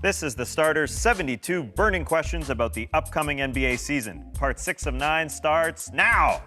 This is the Starters 72 burning questions about the upcoming NBA season. Part 6 of 9 starts now.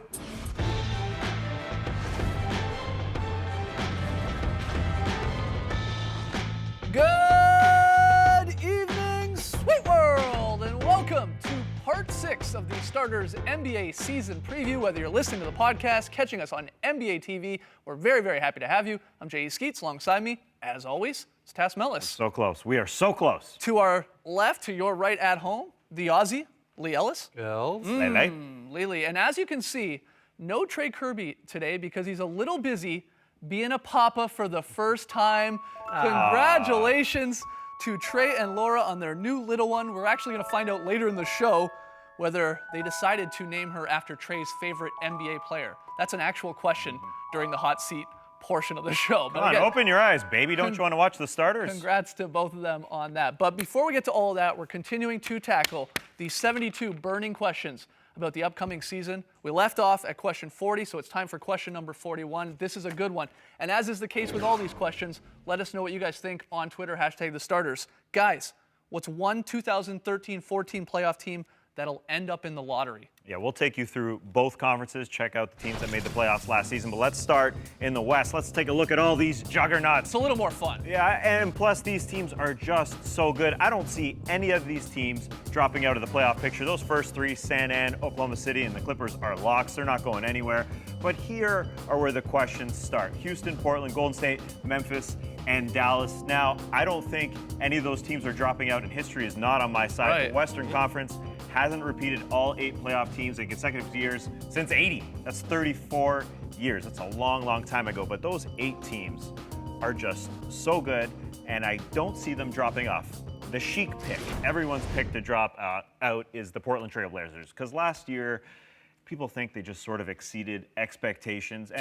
Good evening, sweet world, and welcome to part 6 of the Starters NBA season preview. Whether you're listening to the podcast, catching us on NBA TV, we're very, very happy to have you. I'm J.E. Skeets. Alongside me, as always, it's Tass Mellis. So close. We are so close. To our left, to your right at home, the Aussie, Lee Ellis. Lele. And as you can see, no Trey Kirby today because he's a little busy being a papa for the first time. Congratulations to Trey and Laura on their new little one. We're actually going to find out later in the show whether they decided to name her after Trey's favorite NBA player. That's an actual question during the hot seat portion of the show. Come on, open your eyes, baby. Don't you want to watch the Starters? Congrats to both of them on that. But before we get to all of that, we're continuing to tackle the 72 burning questions about the upcoming season. We left off at question 40, so it's time for question number 41. This is a good one. And as is the case with all these questions, let us know what you guys think on Twitter, #TheStarters. Guys, what's one 2013-14 playoff team that'll end up in the lottery? Yeah, we'll take you through both conferences, check out the teams that made the playoffs last season. But let's start in the West. Let's take a look at all these juggernauts. It's a little more fun. Yeah, and plus these teams are just so good. I don't see any of these teams dropping out of the playoff picture. Those first three, San An, Oklahoma City, and the Clippers are locks. They're not going anywhere. But here are where the questions start. Houston, Portland, Golden State, Memphis, and Dallas. Now, I don't think any of those teams are dropping out, and history is not on my side. Right. The Western Conference hasn't repeated all 8 playoff teams in consecutive years since '80. That's 34 years. That's a long, long time ago. But those 8 teams are just so good, and I don't see them dropping off. The chic pick, everyone's pick to drop out is the Portland Trail Blazers, because last year, people think they just sort of exceeded expectations.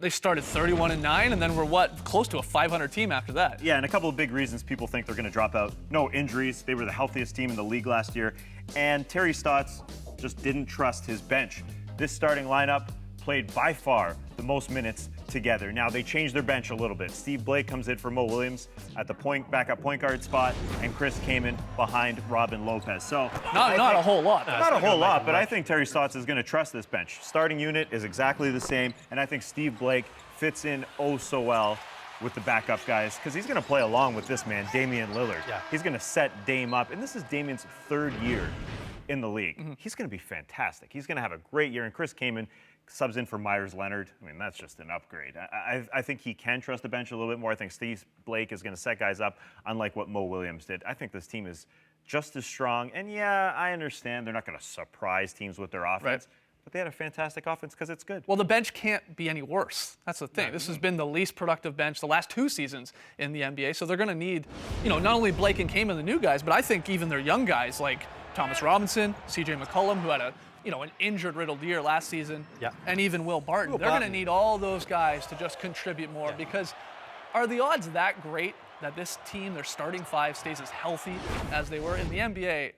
They started 31-9, and then we're close to a 500 team after that. Yeah, and a couple of big reasons people think they're going to drop out. No injuries. They were the healthiest team in the league last year. And Terry Stotts just didn't trust his bench. This starting lineup played by far the most minutes together. Now, they changed their bench a little bit. Steve Blake comes in for Mo Williams at the backup point guard spot, and Chris came in behind Robin Lopez. So not a whole lot. Not a whole lot, but I think Terry Stotts is going to trust this bench. Starting unit is exactly the same, and I think Steve Blake fits in oh so well with the backup guys, because he's going to play along with this man, Damian Lillard. Yeah. He's going to set Dame up, and this is Damian's 3rd year in the league. Mm-hmm. He's going to be fantastic. He's going to have a great year, and Chris Kaman subs in for Myers Leonard. I mean, that's just an upgrade. I think he can trust the bench a little bit more. I think Steve Blake is going to set guys up, unlike what Mo Williams did. I think this team is just as strong. And yeah, I understand they're not going to surprise teams with their offense. Right. But they had a fantastic offense because it's good. Well, the bench can't be any worse. That's the thing. This has been the least productive bench the last 2 seasons in the NBA. So they're going to need, not only Blake and Kaman, the new guys, but I think even their young guys like Thomas Robinson, C.J. McCollum, who had an injured-riddled year last season, and even Will Barton. They're going to need all those guys to just contribute more because are the odds that great that this team, their starting 5, stays as healthy as they were? In the NBA,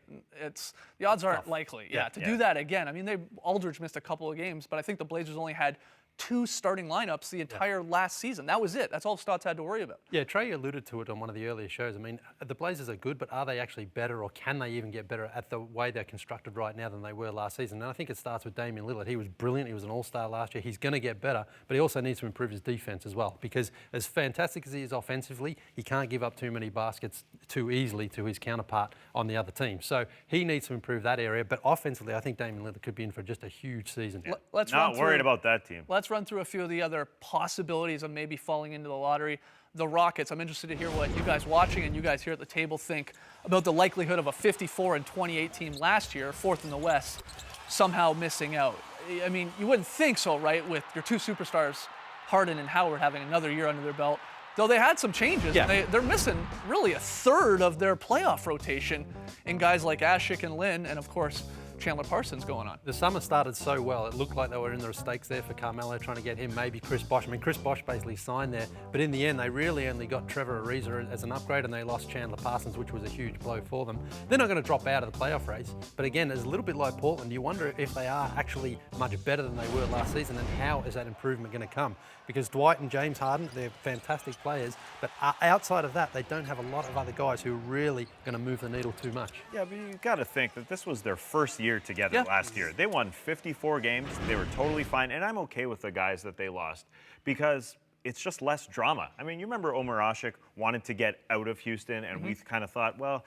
the odds aren't likely. To do that again. I mean, Aldridge missed a couple of games, but I think the Blazers only had 2 starting lineups the entire last season. That was it. That's all Stotts had to worry about. Yeah, Trey alluded to it on one of the earlier shows. I mean, the Blazers are good, but are they actually better, or can they even get better at the way they're constructed right now than they were last season? And I think it starts with Damian Lillard. He was brilliant. He was an all-star last year. He's going to get better, but he also needs to improve his defense as well, because as fantastic as he is offensively, he can't give up too many baskets too easily to his counterpart on the other team. So he needs to improve that area, but offensively, I think Damian Lillard could be in for just a huge season. Let's not worried about that team. Let's run through a few of the other possibilities of maybe falling into the lottery. The Rockets, I'm interested to hear what you guys watching and you guys here at the table think about the likelihood of a 54-28 team last year, 4th in the West, somehow missing out. I mean, you wouldn't think so, right, with your 2 superstars, Harden and Howard, having another year under their belt. Though they had some changes. Yeah. They're missing really a third of their playoff rotation in guys like Ashik and Lynn, and of course, Chandler Parsons going on. The summer started so well. It looked like they were in the stakes there for Carmelo, trying to get him, maybe Chris Bosh. I mean, Chris Bosh basically signed there, but in the end, they really only got Trevor Ariza as an upgrade, and they lost Chandler Parsons, which was a huge blow for them. They're not going to drop out of the playoff race, but again, it's a little bit like Portland. You wonder if they are actually much better than they were last season, and how is that improvement going to come? Because Dwight and James Harden, they're fantastic players, but outside of that, they don't have a lot of other guys who are really going to move the needle too much. Yeah, but you got to think that this was their first year together last year. They won 54 games. They were totally fine, and I'm okay with the guys that they lost because it's just less drama. I mean, you remember Omer Asik wanted to get out of Houston, and we kind of thought, well,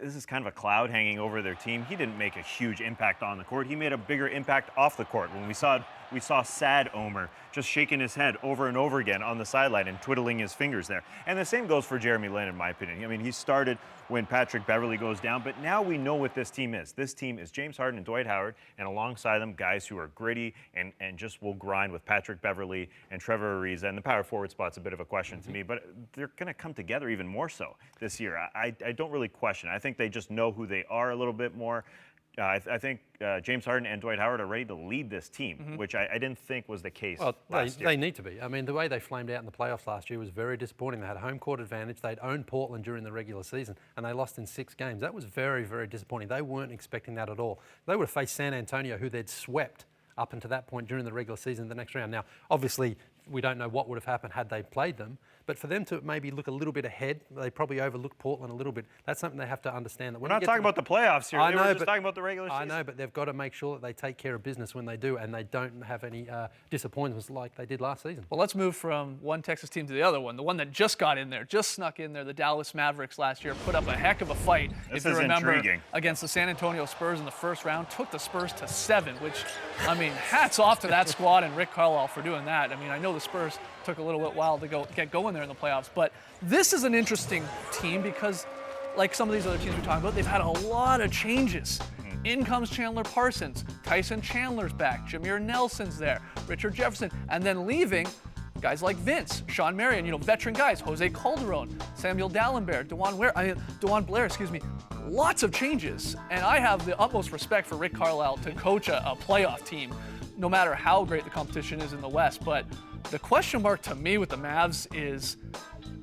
this is kind of a cloud hanging over their team. He didn't make a huge impact on the court. He made a bigger impact off the court. When we saw sad Omer just shaking his head over and over again on the sideline and twiddling his fingers there. And the same goes for Jeremy Lin, in my opinion. I mean, he started when Patrick Beverley goes down, but now we know what this team is. This team is James Harden and Dwight Howard, and alongside them, guys who are gritty and just will grind with Patrick Beverley and Trevor Ariza. And the power forward spot's a bit of a question to me, but they're going to come together even more so this year. I don't really question it. I think they just know who they are a little bit more. I think James Harden and Dwight Howard are ready to lead this team, which I didn't think was the case last year. They need to be. I mean, the way they flamed out in the playoffs last year was very disappointing. They had a home court advantage. They'd owned Portland during the regular season, and they lost in 6 games. That was very, very disappointing. They weren't expecting that at all. They would have faced San Antonio, who they'd swept up until that point during the regular season, the next round. Now, obviously, we don't know what would have happened had they played them, but for them to maybe look a little bit ahead, they probably overlooked Portland a little bit. That's something they have to understand. That we're not talking about the playoffs here. I they know, were just talking about the regular season. I know, but they've got to make sure that they take care of business when they do, and they don't have any disappointments like they did last season. Well, let's move from one Texas team to the other one. The one that just got in there, just snuck in there, the Dallas Mavericks last year, put up a heck of a fight. This if you is remember, intriguing. against the San Antonio Spurs in the first round, took the Spurs to 7, which, I mean, hats off to that squad and Rick Carlisle for doing that. I mean, I know the Spurs took a little bit while to get going there in the playoffs, but this is an interesting team because, like some of these other teams we're talking about, they've had a lot of changes. In comes Chandler Parsons, Tyson Chandler's back, Jameer Nelson's there, Richard Jefferson, and then leaving guys like Vince, Sean Marion, veteran guys, Jose Calderon, Samuel Dalembert, DeJuan Blair, lots of changes. And I have the utmost respect for Rick Carlisle to coach a playoff team, no matter how great the competition is in the West. But the question mark to me with the Mavs is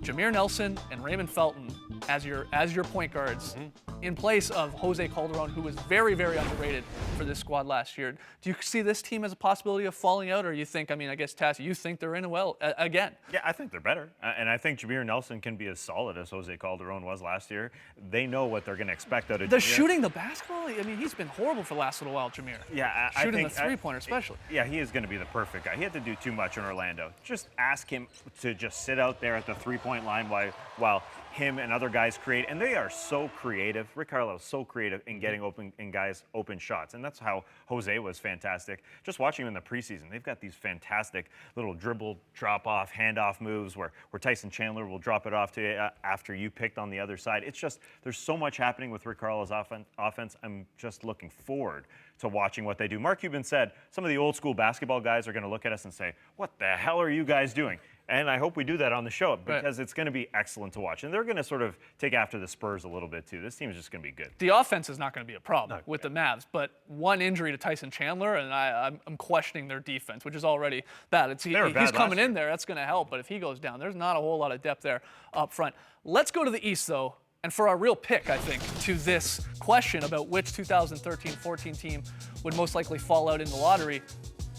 Jameer Nelson and Raymond Felton as your point guards in place of Jose Calderon, who was very, very underrated for this squad last year. Do you see this team as a possibility of falling out, or you think, I guess, Tassie, you think they're in well again? Yeah, I think they're better. And I think Jameer Nelson can be as solid as Jose Calderon was last year. They know what they're going to expect out of Jameer. Shooting the basketball, he's been horrible for the last little while, Jameer. Yeah, I Shooting think the three-pointer especially. Yeah, he is going to be the perfect guy. He had to do too much in Orlando. Just ask him to just sit out there at the three-point line while him and other guys create, and they are so creative. Rick Carlisle is so creative in getting guys open shots, and that's how Jose was fantastic. Just watching him in the preseason, they've got these fantastic little dribble, drop-off, handoff moves where Tyson Chandler will drop it off to you after you picked on the other side. It's just, there's so much happening with Rick Carlisle's offense. I'm just looking forward to watching what they do. Mark Cuban said some of the old school basketball guys are going to look at us and say, what the hell are you guys doing? And I hope we do that on the show because it's going to be excellent to watch. And they're going to sort of take after the Spurs a little bit too. This team is just going to be good. The offense is not going to be a problem with the Mavs, but one injury to Tyson Chandler, and I'm questioning their defense, which is already bad. He's coming in there, that's going to help, but if he goes down, there's not a whole lot of depth there up front. Let's go to the East, though, and for our real pick, I think, to this question about which 2013-14 team would most likely fall out in the lottery.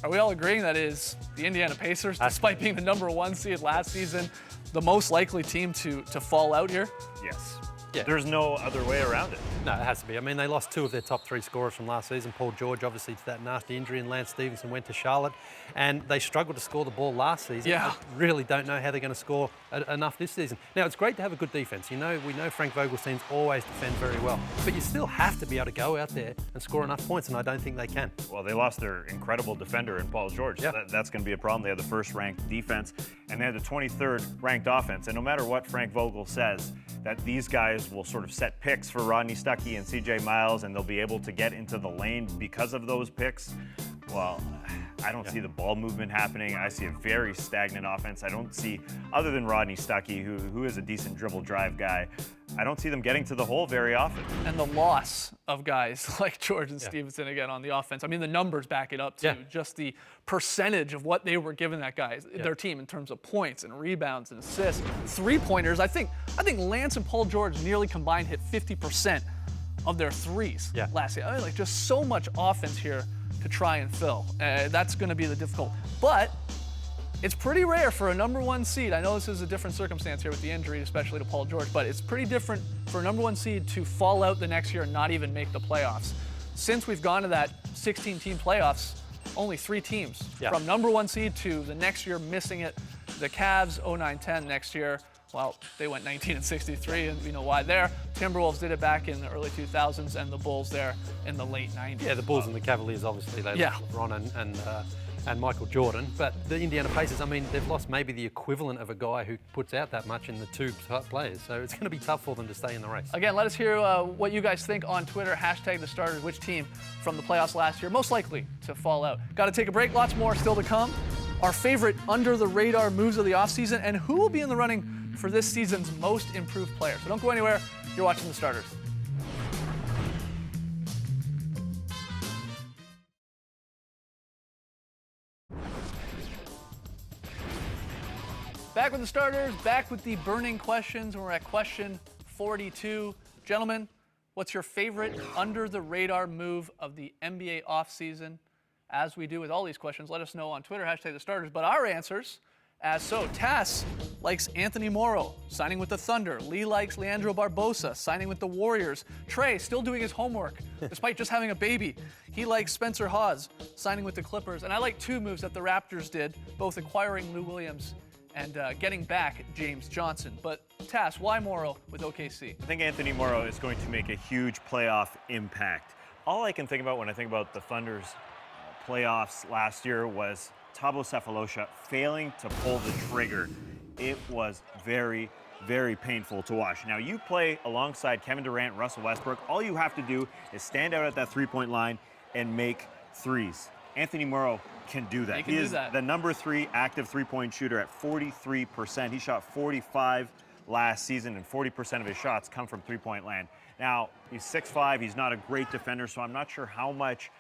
Are we all agreeing that is the Indiana Pacers, despite being the #1 seed last season, the most likely team to fall out here? Yes. Yeah. There's no other way around it. No, it has to be. They lost 2 of their top 3 scorers from last season. Paul George, obviously, to that nasty injury, and Lance Stevenson went to Charlotte. And they struggled to score the ball last season. Yeah. I really don't know how they're going to score enough this season. Now, it's great to have a good defense. We know Frank Vogel's teams always defend very well. But you still have to be able to go out there and score enough points, and I don't think they can. Well, they lost their incredible defender in Paul George. Yep. So that's going to be a problem. They had the first-ranked defense, and they had the 23rd ranked offense. And no matter what Frank Vogel says, that these guys will sort of set picks for Rodney Stuckey and CJ Miles, and they'll be able to get into the lane because of those picks. Well, I don't see the ball movement happening. I see a very stagnant offense. I don't see, other than Rodney Stuckey, who is a decent dribble drive guy, I don't see them getting to the hole very often. And the loss of guys like George and Stevenson again on the offense. I mean, the numbers back it up too. Yeah. Just the percentage of what they were giving that guy, their team, in terms of points and rebounds and assists, 3-pointers. I think Lance and Paul George nearly combined hit 50% of their threes last year. I mean, like, just so much offense here to try and fill. That's going to be the difficult. But it's pretty rare for a number 1 seed. I know this is a different circumstance here with the injury, especially to Paul George, but it's pretty different for a number 1 seed to fall out the next year and not even make the playoffs. Since we've gone to that 16-team playoffs, only 3 teams from number 1 seed to the next year missing it. The Cavs 09-10 next year. Well, they went 19-63, and we know why there. Timberwolves did it back in the early 2000s, and the Bulls there in the late 90s. Yeah, the Bulls and the Cavaliers, obviously, they lost LeBron and Michael Jordan. But the Indiana Pacers, I mean, they've lost maybe the equivalent of a guy who puts out that much in the 2 top players. So it's going to be tough for them to stay in the race. Again, let us hear what you guys think on Twitter. Hashtag the starters. Which team from the playoffs last year most likely to fall out? Got to take a break. Lots more still to come. Our favorite under-the-radar moves of the offseason, and who will be in the running for this season's most improved player. So don't go anywhere. You're watching the starters. Back with the starters, back with the burning questions. We're at question 42. Gentlemen, what's your favorite under-the-radar move of the NBA offseason? As we do with all these questions, let us know on Twitter, hashtag the starters. But our answers, as so. Tass likes Anthony Morrow, signing with the Thunder. Lee likes Leandro Barbosa, signing with the Warriors. Trey, still doing his homework, despite just having a baby. He likes Spencer Hawes, signing with the Clippers. And I like 2 moves that the Raptors did, both acquiring Lou Williams and getting back James Johnson. But Tass, why Morrow with OKC? I think Anthony Morrow is going to make a huge playoff impact. All I can think about when I think about the Thunder's playoffs last year was Thabo Sefolosha failing to pull the trigger. It was very, very painful to watch. Now, you play alongside Kevin Durant, Russell Westbrook. All you have to do is stand out at that 3-point line and make threes. Anthony Morrow can do that. He is the number 3 active 3-point shooter at 43%. He shot 45 last season, and 40% of his shots come from 3-point land. Now, he's 6'5". He's not a great defender, so I'm not sure how much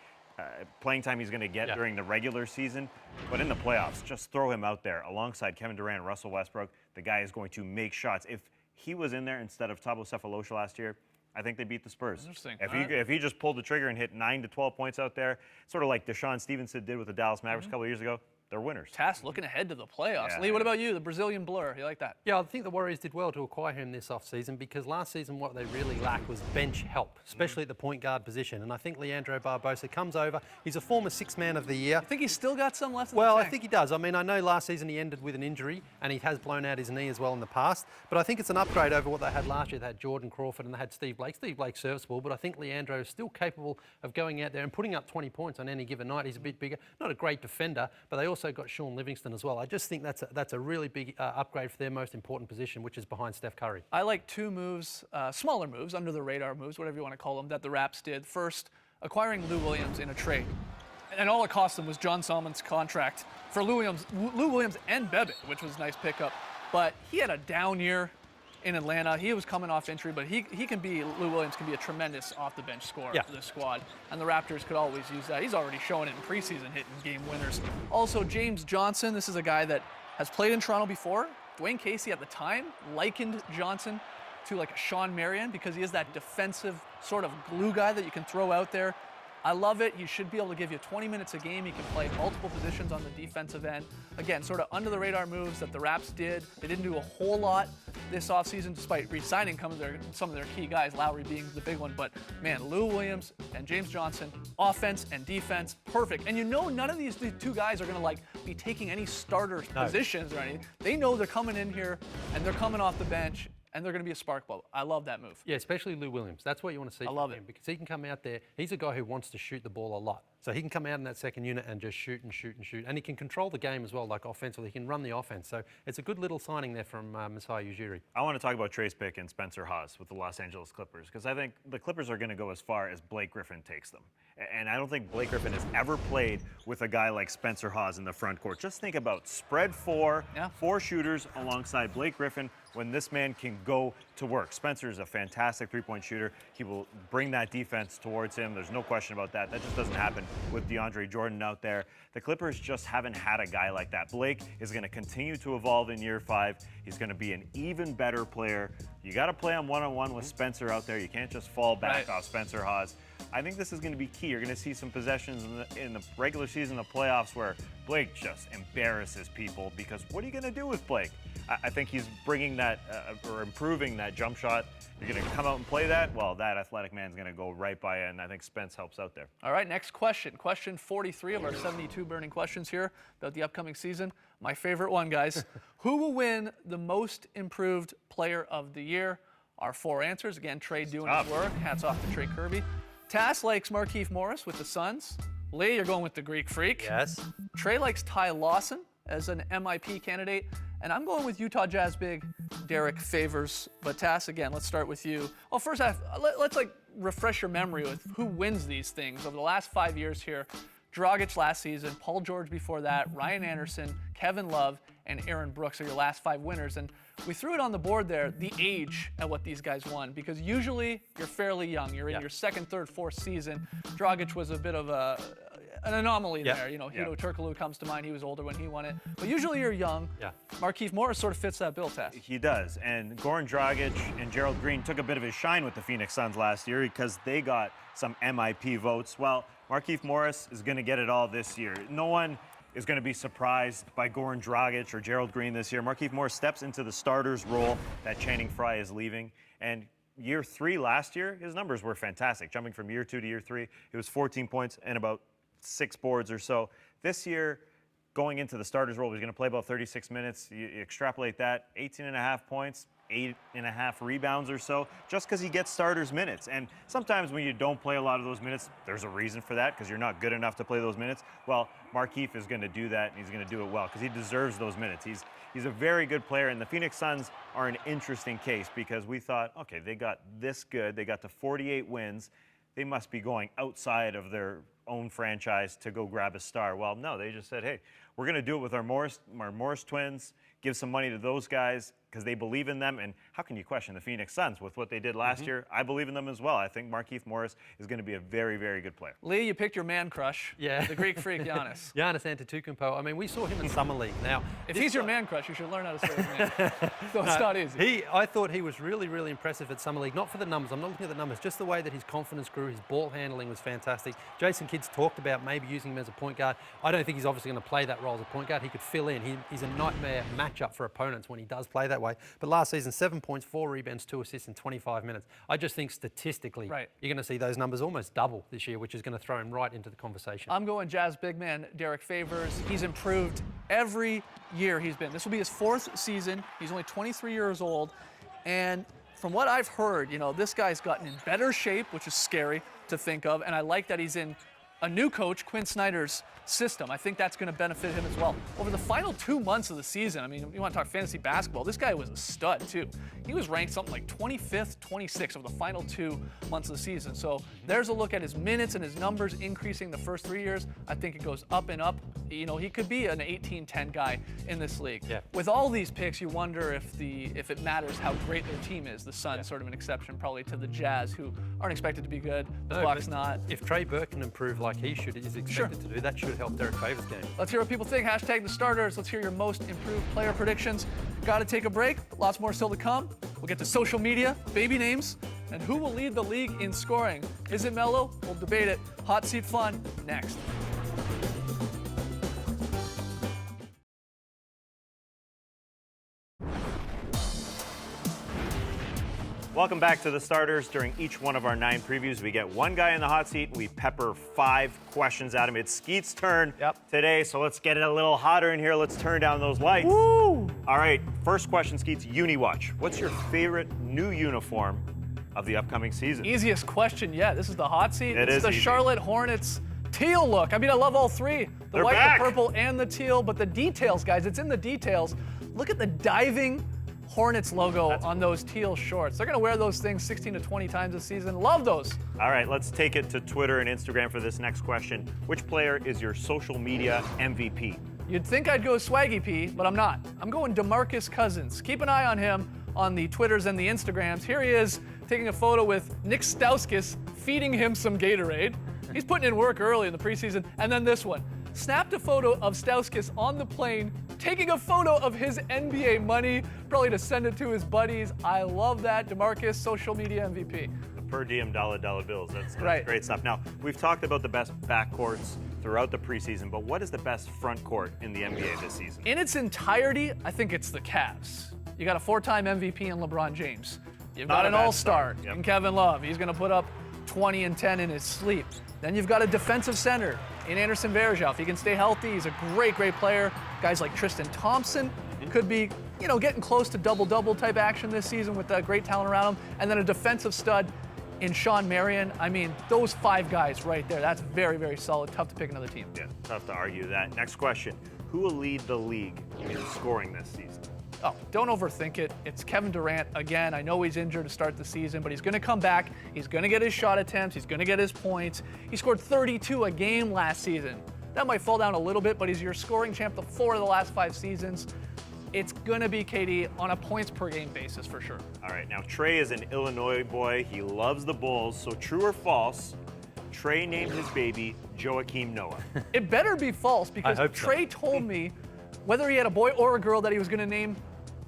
playing time he's going to get during the regular season. But in the playoffs, just throw him out there alongside Kevin Durant, Russell Westbrook. The guy is going to make shots. If he was in there instead of Thabo Sefolosha last year, I think they beat the Spurs. Interesting. If he just pulled the trigger and hit 9 to 12 points out there, sort of like Deshaun Stevenson did with the Dallas Mavericks a couple of years ago, they're winners. Tass looking ahead to the playoffs. Yeah. Lee, what about you? The Brazilian blur. You like that? Yeah, I think the Warriors did well to acquire him this offseason because last season what they really lacked was bench help, especially at the point guard position. And I think Leandro Barbosa comes over. He's a former 6th man of the year. I think he's still got some left in Well, the I tank. think he does. I mean, I know last season he ended with an injury and he has blown out his knee as well in the past. But I think it's an upgrade over what they had last year. They had Jordan Crawford and they had Steve Blake. Steve Blake's serviceable, but I think Leandro is still capable of going out there and putting up 20 points on any given night. He's a bit bigger. Not a great defender, but they also got Sean Livingston as well. I just think that's a really big upgrade for their most important position, which is behind Steph Curry. I like 2 moves, smaller moves, under the radar moves, whatever you want to call them, that the Raps did. First, acquiring Lou Williams in a trade. And all it cost them was John Salmon's contract for Lou Williams and Bebe, which was a nice pickup. But he had a down year in Atlanta. He was coming off injury, but Lou Williams can be a tremendous off-the-bench scorer for this squad. And the Raptors could always use that. He's already shown it in preseason, hitting game winners. Also, James Johnson, this is a guy that has played in Toronto before. Dwayne Casey at the time likened Johnson to like a Sean Marion because he is that defensive sort of glue guy that you can throw out there. I love it. He should be able to give you 20 minutes a game. He can play multiple positions on the defensive end. Again, sort of under-the-radar moves that the Raps did. They didn't do a whole lot this offseason, despite re-signing some of their key guys, Lowry being the big one. But, man, Lou Williams and James Johnson, offense and defense, perfect. And you know none of these 2 guys are going to, be taking any starter positions or anything. They know they're coming in here, and they're coming off the bench, and they're going to be a spark plug. I love that move. Yeah, especially Lou Williams. That's what you want to see I love from him it. because he can come out there. He's a guy who wants to shoot the ball a lot. So he can come out in that second unit and just shoot and shoot and shoot. And he can control the game as well, like offensively. He can run the offense. So it's a good little signing there from Masai Ujiri. I want to talk about Trace Pick and Spencer Hawes with the Los Angeles Clippers, because I think the Clippers are going to go as far as Blake Griffin takes them. And I don't think Blake Griffin has ever played with a guy like Spencer Hawes in the front court. Just think about spread four shooters alongside Blake Griffin when this man can go to work. Spencer is a fantastic three-point shooter. He will bring that defense towards him. There's no question about that. That just doesn't happen with DeAndre Jordan out there. The Clippers just haven't had a guy like that. Blake is going to continue to evolve in year 5. He's going to be an even better player. You got to play him one-on-one with Spencer out there. You can't just fall back off Spencer Hawes. I think this is going to be key. You're going to see some possessions in the regular season, the playoffs, where Blake just embarrasses people, because what are you going to do with Blake? I think he's bringing that or improving that jump shot. You're going to come out and play that? Well, that athletic man's going to go right by you, and I think Spence helps out there. All right, next question. Question 43 of our 72 burning questions here about the upcoming season. My favorite one, guys. Who will win the most improved player of the year? Our 4 answers. Again, Trey doing his work. Hats off to Trey Kirby. Tass likes Markieff Morris with the Suns. Lee, you're going with the Greek Freak. Yes. Trey likes Ty Lawson as an MIP candidate. And I'm going with Utah Jazz big Derek Favors. But Tass, again, let's start with you. Well, first, let's refresh your memory with who wins these things over the last 5 years here. Dragic last season, Paul George before that, Ryan Anderson, Kevin Love, and Aaron Brooks are your last 5 winners. And we threw it on the board there, the age at what these guys won, because usually you're fairly young. You're in your second, third, fourth season. Dragic was a bit of an anomaly there. You know, Hito Turkoglu comes to mind. He was older when he won it. But usually you're young. Markieff Morris sort of fits that bill, Tass. He does. And Goran Dragic and Gerald Green took a bit of his shine with the Phoenix Suns last year because they got some MIP votes. Well, Markieff Morris is going to get it all this year. No one is going to be surprised by Goran Dragic or Gerald Green this year. Markieff Morris steps into the starter's role that Channing Frye is leaving. And year 3 last year, his numbers were fantastic. Jumping from year 2 to year 3, it was 14 points and about 6 boards or so. This year, going into the starter's role, he's going to play about 36 minutes. You extrapolate that, 18.5 points, 8.5 rebounds or so, just because he gets starters minutes. And sometimes when you don't play a lot of those minutes, there's a reason for that, because you're not good enough to play those minutes. Well, Markieff is going to do that, and he's going to do it well, because he deserves those minutes. He's a very good player, and the Phoenix Suns are an interesting case, because we thought, okay, they got this good, they got to 48 wins, they must be going outside of their own franchise to go grab a star. Well, no, they just said, hey, we're going to do it with our Morris twins, give some money to those guys because they believe in them. And how can you question the Phoenix Suns with what they did last year? I believe in them as well. I think Markieff Morris is going to be a very, very good player. Lee, you picked your man crush. Yeah. The Greek Freak, Giannis. Giannis Antetokounmpo. I mean, we saw him in Summer League. Now, if he's your man crush, you should learn how to say his name. So it's not easy. I thought he was really, really impressive at Summer League. Not for the numbers. I'm not looking at the numbers. Just the way that his confidence grew. His ball handling was fantastic. Jason Kidd's talked about maybe using him as a point guard. I don't think he's obviously going to play that role as a point guard. He could fill in. He's a nightmare matchup for opponents when he does play that way. But last season, 7 points, 4 rebounds, 2 assists in 25 minutes. I just think statistically, you're going to see those numbers almost double this year, which is going to throw him right into the conversation. I'm going Jazz big man Derek Favors. He's improved every year he's been. This will be his 4th season. He's only 23 years old. And from what I've heard, you know, this guy's gotten in better shape, which is scary to think of. And I like that he's in a new coach, Quinn Snyder's system. I think that's going to benefit him as well. Over the final 2 months of the season, I mean, you want to talk fantasy basketball, this guy was a stud too. He was ranked something like 25th, 26th over the final 2 months of the season. So there's a look at his minutes and his numbers increasing the first 3 years. I think it goes up and up. You know, he could be an 18-10 guy in this league. With all these picks, you wonder if it matters how great their team is. The Suns sort of an exception probably to the Jazz, who aren't expected to be good. The Bucks not. If Trey Burke can improve like he should, is expected to do, that should help Derek Favors' game. Let's hear what people think. Hashtag the starters. Let's hear your most improved player predictions. Got to take a break. Lots more still to come. We'll get to social media, baby names, and who will lead the league in scoring. Is it Melo? We'll debate it. Hot seat fun next. Welcome back to the starters. During each one of our 9 previews, we get one guy in the hot seat. We pepper 5 questions at him. It's Skeet's turn today, so let's get it a little hotter in here. Let's turn down those lights. Woo! All right, first question, Skeet's UniWatch. What's your favorite new uniform of the upcoming season? Easiest question yet. This is the hot seat. It's the Charlotte Hornets Teal look. I mean, I love all three. The They're white, back. the purple, and the teal. But the details, guys, it's in the details. Look at the diving Hornets logo on those teal shorts. They're going to wear those things 16 to 20 times this season. Love those. All right, let's take it to Twitter and Instagram for this next question. Which player is your social media MVP? You'd think I'd go Swaggy P, but I'm not. I'm going DeMarcus Cousins. Keep an eye on him on the Twitters and the Instagrams. Here he is taking a photo with Nick Stauskas feeding him some Gatorade. He's putting in work early in the preseason. And then this one. Snapped a photo of Stauskas on the plane, taking a photo of his NBA money, probably to send it to his buddies. I love that. DeMarcus, social media MVP. The per diem dollar bills. That's Right. great stuff. Now, we've talked about the best backcourts throughout the preseason, but what is the best front court in the NBA this season? In its entirety, I think it's the Cavs. You got a 4-time MVP in LeBron James. You've Not got a an bad all-star start. Yep. in Kevin Love. He's going to put up 20 and 10 in his sleep. Then you've got a defensive center in Anderson Varejao. If he can stay healthy, he's a great player. Guys like Tristan Thompson could be, getting close to double-double type action this season with that great talent around him. And then a defensive stud in Sean Marion. I mean, those 5 guys right there, that's very solid. Tough to pick another team. Yeah, tough to argue that. Next question. Who will lead the league in scoring this season? Oh, don't overthink it. It's Kevin Durant again. I know he's injured to start the season, but he's going to come back. He's going to get his shot attempts. He's going to get his points. He scored 32 a game last season. That might fall down a little bit, but he's your scoring champ the 4 of the last 5 seasons. It's going to be KD on a points per game basis for sure. All right, now Trey is an Illinois boy. He loves the Bulls. So true or false, Trey named his baby Joakim Noah. It better be false because I hope so. Trey told me whether he had a boy or a girl that he was going to name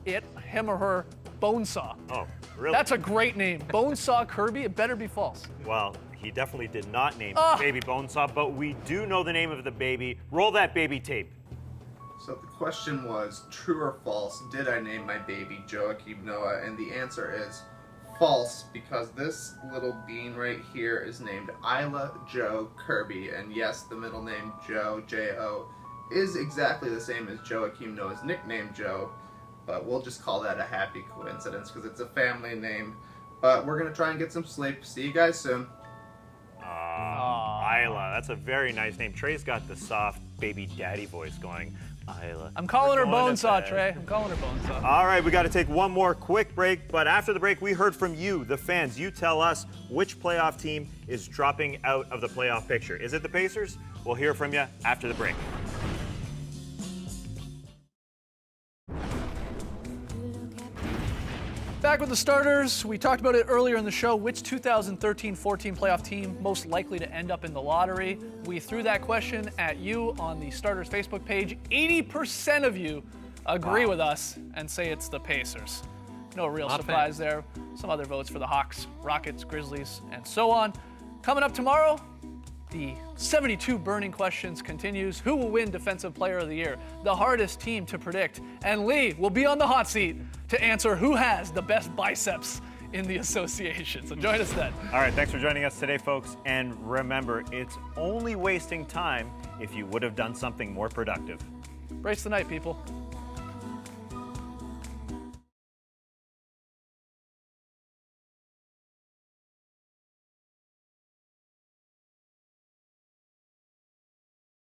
him or her, Bonesaw. Oh, really? That's a great name. Bonesaw Kirby. It better be false. Well, he definitely did not name Ah. his baby Bonesaw, but we do know the name of the baby. Roll that baby tape. So the question was, true or false, did I name my baby Joakim Noah? And the answer is false, because this little bean right here is named Isla Joe Kirby. And yes, the middle name Joe, J-O, is exactly the same as Joakim Noah's nickname Joe, but we'll just call that a happy coincidence because it's a family name. But we're going to try and get some sleep. See you guys soon. Isla, that's a very nice name. Trey's got the soft baby daddy voice going. Isla. I'm calling her We're going to Bonesaw, bed. Trey. I'm calling her Bonesaw. All right, we got to take one more quick break, but after the break, we heard from you, the fans. You tell us which playoff team is dropping out of the playoff picture. Is it the Pacers? We'll hear from you after the break. Back with the starters. We talked about it earlier in the show. Which 2013-14 playoff team most likely to end up in the lottery? We threw that question at you on the starters Facebook page. 80% of you agree with us and say it's the Pacers. No real Not surprise there. Some other votes for the Hawks, Rockets, Grizzlies, and so on. Coming up tomorrow, the 72 burning questions continues. Who will win Defensive Player of the Year? The hardest team to predict. And Lee will be on the hot seat to answer who has the best biceps in the association. So join us then. All right, thanks for joining us today, folks. And remember, it's only wasting time if you would have done something more productive. Brace the night, people.